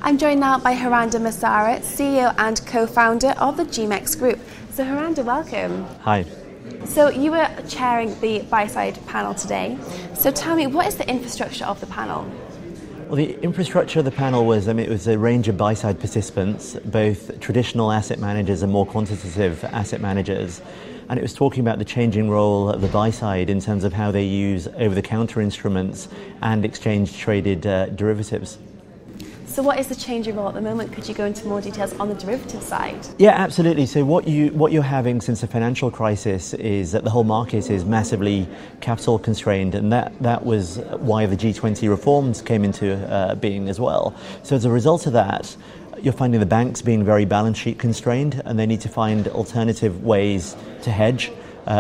I'm joined now by Hirander Misra, CEO and co-founder of the GMEX Group. So Hirander, welcome. Hi. So you were chairing the buy-side panel today. So tell me, what is the infrastructure of the panel? Well, the infrastructure of the panel was, it was a range of buy-side participants, both traditional asset managers and more quantitative asset managers. And it was talking about the changing role of the buy-side in terms of how they use over-the-counter instruments and exchange-traded derivatives. So what is the changing role at the moment? Could you go into more details on the derivative side? Yeah, absolutely. So what you're having since the financial crisis is that the whole market is massively capital constrained, and that was why the G20 reforms came into being as well. So as a result of that, you're finding the banks being very balance sheet constrained, and they need to find alternative ways to hedge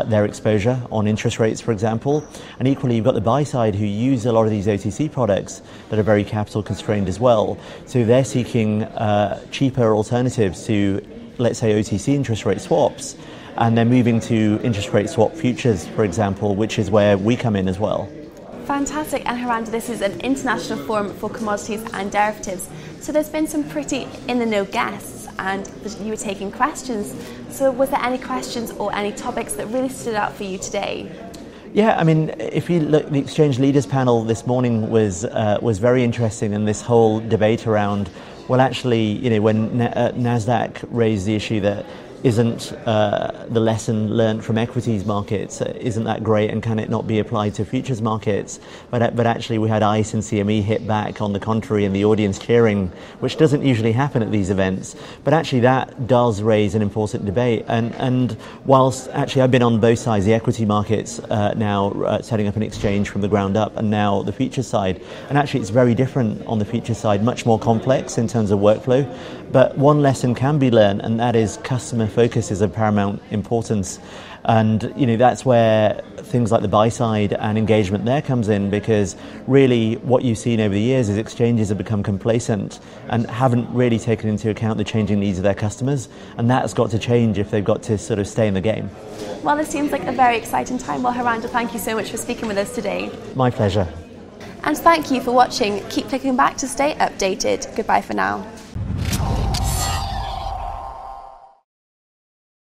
their exposure on interest rates, for example. And equally, you've got the buy side who use a lot of these OTC products that are very capital constrained as well. So they're seeking cheaper alternatives to, let's say, OTC interest rate swaps, and they're moving to interest rate swap futures, for example, which is where we come in as well. Fantastic. And Hirander, this is an international forum for commodities and derivatives. So there's been some pretty in-the-know guests, and you were taking questions. So was there any questions or any topics that really stood out for you today? Yeah, if you look, the Exchange Leaders panel this morning was very interesting, and this whole debate around, well, actually, when NASDAQ raised the issue that isn't the lesson learned from equities markets, isn't that great, and can it not be applied to futures markets? But actually we had ICE and CME hit back on the contrary, and the audience cheering, which doesn't usually happen at these events. But actually that does raise an important debate. And whilst actually I've been on both sides, the equity markets now setting up an exchange from the ground up, and now the futures side. And actually it's very different on the futures side, much more complex in terms of workflow. But one lesson can be learned, and that is customer focus is of paramount importance. And that's where things like the buy side and engagement there comes in, because really what you've seen over the years is exchanges have become complacent and haven't really taken into account the changing needs of their customers, and that's got to change if they've got to sort of stay in the game. Well, this seems like a very exciting time. Well, Hirander, thank you so much for speaking with us today. My pleasure. And thank you for watching. Keep clicking back to stay updated. Goodbye for now.